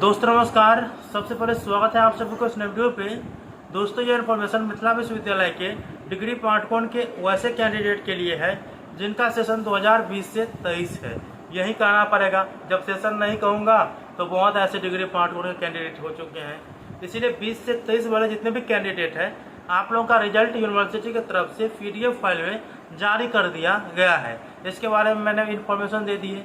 दोस्तों नमस्कार। सबसे पहले स्वागत है आप सभी को इस नए वीडियो पे। दोस्तों ये इन्फॉर्मेशन मिथिला विश्वविद्यालय के डिग्री पार्ट 1 के वैसे कैंडिडेट के लिए है जिनका सेशन 2020 से 23 है। यही कहना पड़ेगा, जब सेशन नहीं कहूँगा तो बहुत ऐसे डिग्री पार्ट 1 के कैंडिडेट हो चुके हैं। इसीलिए 20 से 23 वाले जितने भी कैंडिडेट हैं, आप लोगों का रिजल्ट यूनिवर्सिटी की तरफ से PDF फाइल में जारी कर दिया गया है। इसके बारे में मैंने इन्फॉर्मेशन दे दी है,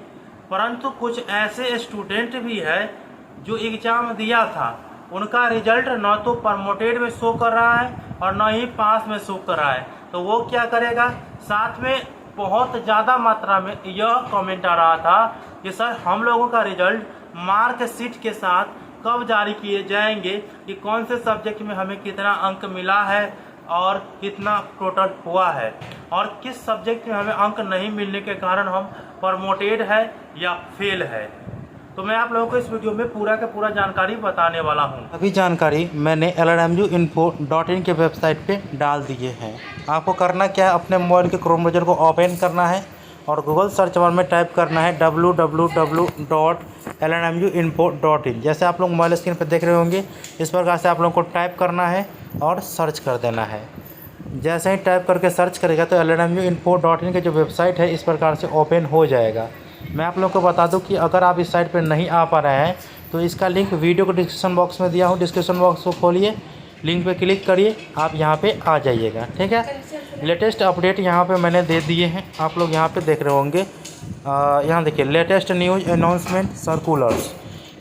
परंतु कुछ ऐसे स्टूडेंट भी है जो एग्जाम दिया था, उनका रिजल्ट न तो प्रमोटेड में शो कर रहा है और न ही पास में शो कर रहा है। तो वो क्या करेगा, साथ में बहुत ज़्यादा मात्रा में यह कमेंट आ रहा था कि सर हम लोगों का रिजल्ट मार्कशीट के साथ कब जारी किए जाएंगे, कि कौन से सब्जेक्ट में हमें कितना अंक मिला है और कितना टोटल हुआ है, और किस सब्जेक्ट में हमें अंक नहीं मिलने के कारण हम प्रमोटेड है या फेल है। तो मैं आप लोगों को इस वीडियो में पूरा का पूरा जानकारी बताने वाला हूं। अभी जानकारी मैंने lrmuinfo.in के वेबसाइट पे डाल दिए हैं। आपको करना क्या है, अपने मोबाइल के क्रोम ब्राउज़र को ओपन करना है और गूगल सर्च बार में टाइप करना है www.lrmuinfo.in। जैसे आप लोग मोबाइल स्क्रीन पर देख रहे होंगे, इस प्रकार से आप लोगों को टाइप करना है और सर्च कर देना है। जैसे ही टाइप करके सर्च करेगा तो lrmuinfo.in की जो वेबसाइट है इस प्रकार से ओपन हो जाएगा। मैं आप लोगों को बता दूं कि अगर आप इस साइट पर नहीं आ पा रहे हैं तो इसका लिंक वीडियो को डिस्क्रिप्शन बॉक्स में दिया हूं। डिस्क्रिप्शन बॉक्स को खोलिए, लिंक पे क्लिक करिए, आप यहां पे आ जाइएगा। ठीक है, लेटेस्ट अपडेट यहां पे मैंने दे दिए हैं, आप लोग यहां पे देख रहे होंगे। यहां देखिए, लेटेस्ट न्यूज़ अनाउंसमेंट सर्कुलर्स।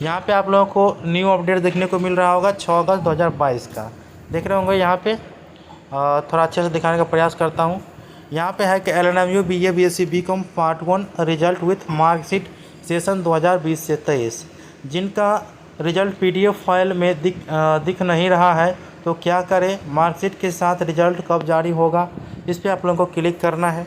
यहाँ पे आप लोगों को न्यू अपडेट देखने को मिल रहा होगा 6 अगस्त 2022 का। देख रहे होंगे यहाँ पे, थोड़ा अच्छे से दिखाने का प्रयास करता हूँ। यहाँ पे है कि LNMU BA BSc BCom part 1 result with marksheet session 2020 से 23। जिनका रिजल्ट PDF फाइल में दिख नहीं रहा है तो क्या करें, मार्कशीट के साथ रिजल्ट कब जारी होगा, इस पर आप लोगों को क्लिक करना है।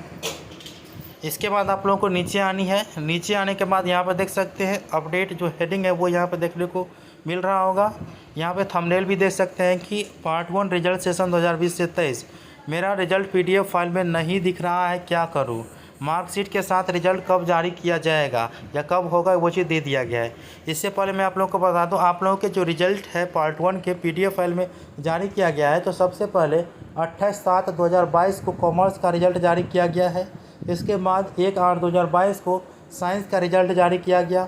इसके बाद आप लोगों को नीचे आनी है। नीचे आने के बाद यहाँ पर देख सकते हैं अपडेट जो हेडिंग है वो यहाँ पर देखने को मिल रहा होगा। यहाँ पे थंबनेल भी देख सकते हैं कि पार्ट 1 रिजल्ट सेशन 2020 से 23। मेरा रिजल्ट PDF फाइल में नहीं दिख रहा है, क्या करूँ। मार्कशीट के साथ रिजल्ट कब जारी किया जाएगा या कब होगा वो चीज़ दे दिया गया है। इससे पहले मैं आप लोगों को बता दूं, आप लोगों के जो रिजल्ट है पार्ट 1 के PDF फाइल में जारी किया गया है, तो सबसे पहले 28/7/2022 को कॉमर्स का रिजल्ट जारी किया गया है। इसके बाद 1/8/2022 को साइंस का रिजल्ट जारी किया गया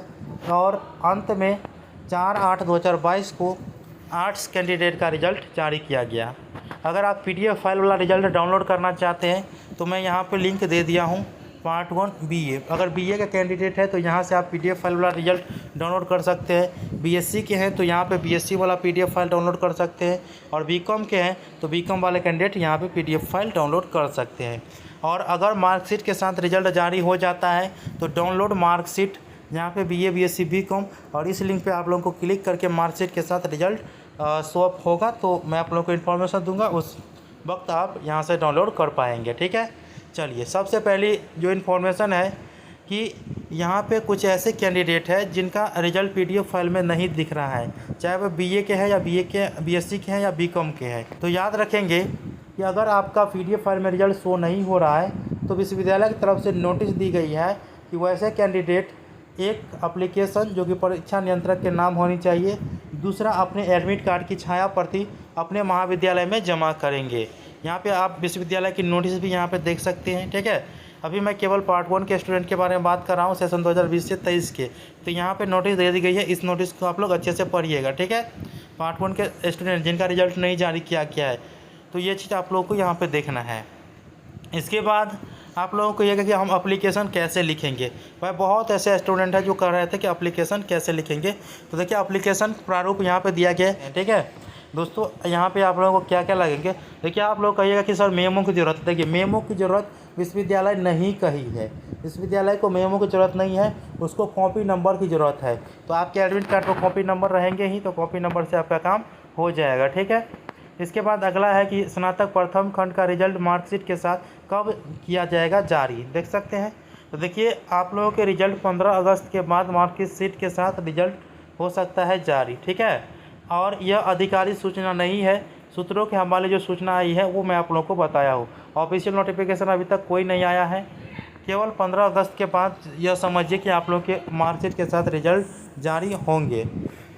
और अंत में 4/8/2022 को आर्ट्स कैंडिडेट का रिजल्ट जारी किया गया। अगर आप PDF फाइल वाला रिजल्ट डाउनलोड करना चाहते हैं तो मैं यहाँ पे लिंक दे दिया हूँ, पार्ट 1 BA। अगर BA का कैंडिडेट है तो यहाँ से आप PDF फाइल वाला रिजल्ट डाउनलोड कर सकते हैं। BSc के हैं तो यहाँ पे BSc वाला PDF फाइल डाउनलोड कर सकते हैं, और BCom के हैं तो BCom वाले कैंडिडेट यहाँ पे PDF फाइल डाउनलोड कर सकते हैं। और अगर मार्कशीट के साथ रिजल्ट जारी हो जाता है तो डाउनलोड मार्कशीट यहाँ पे BA BSc BCom, और इस लिंक पे आप लोगों को क्लिक करके मार्कशीट के साथ रिजल्ट शो होगा तो मैं आप लोगों को इन्फॉर्मेशन दूंगा, उस वक्त आप यहाँ से डाउनलोड कर पाएंगे। ठीक है, चलिए सबसे पहली जो इन्फॉर्मेशन है कि यहाँ पे कुछ ऐसे कैंडिडेट है जिनका रिजल्ट PDF फाइल में नहीं दिख रहा है, चाहे वह BA के हैं या BSc के हैं या BCom के हैं। तो याद रखेंगे कि अगर आपका PDF फाइल में रिजल्ट शो नहीं हो रहा है तो विश्वविद्यालय की तरफ से नोटिस दी गई है कि वैसे कैंडिडेट एक एप्लीकेशन जो कि परीक्षा नियंत्रक के नाम होनी चाहिए, दूसरा अपने एडमिट कार्ड की छाया प्रति अपने महाविद्यालय में जमा करेंगे। यहाँ पे आप विश्वविद्यालय की नोटिस भी यहाँ पे देख सकते हैं। ठीक है, अभी मैं केवल पार्ट 1 के स्टूडेंट के बारे में बात कर रहा हूँ, सेशन 2020 से 23 के। तो यहाँ पे नोटिस दे दी गई है, इस नोटिस को आप लोग अच्छे से पढ़िएगा। ठीक है, पार्ट 1 के स्टूडेंट जिनका रिजल्ट नहीं जारी किया गया है तो ये चीज़ आप लोगों को यहाँ पर देखना है। इसके बाद आप लोगों को यह कि हम एप्लीकेशन कैसे लिखेंगे। भाई बहुत ऐसे स्टूडेंट हैं जो कह रहे थे कि एप्लीकेशन कैसे लिखेंगे, तो देखिए एप्लीकेशन प्रारूप यहाँ पे दिया गया है। ठीक है दोस्तों, यहाँ पे आप लोगों को क्या क्या लगेंगे। देखिए आप लोग कहिएगा कि सर मेमो की ज़रूरत है। देखिए मेमो की ज़रूरत विश्वविद्यालय नहीं कही है, विश्वविद्यालय को मेमो की ज़रूरत नहीं है, उसको कॉपी नंबर की ज़रूरत है। तो आपके एडमिट कार्ड पर कॉपी नंबर रहेंगे ही, तो कॉपी नंबर से आपका काम हो जाएगा। ठीक है, इसके बाद अगला है कि स्नातक प्रथम खंड का रिजल्ट मार्कशीट के साथ कब किया जाएगा जारी, देख सकते हैं। तो देखिए आप लोगों के रिजल्ट 15 अगस्त के बाद मार्कशीट के साथ रिजल्ट हो सकता है जारी। ठीक है, और यह आधिकारिक सूचना नहीं है, सूत्रों के हवाले जो सूचना आई है वो मैं आप लोगों को बताया हूँ। ऑफिशियल नोटिफिकेशन अभी तक कोई नहीं आया है, केवल 15 अगस्त के बाद यह समझिए कि आप लोग के मार्कशीट के साथ रिजल्ट जारी होंगे।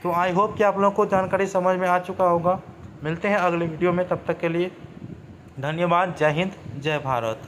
तो आई होप कि आप लोगों को जानकारी समझ में आ चुका होगा। मिलते हैं अगले वीडियो में, तब तक के लिए धन्यवाद। जय हिंद, जय भारत।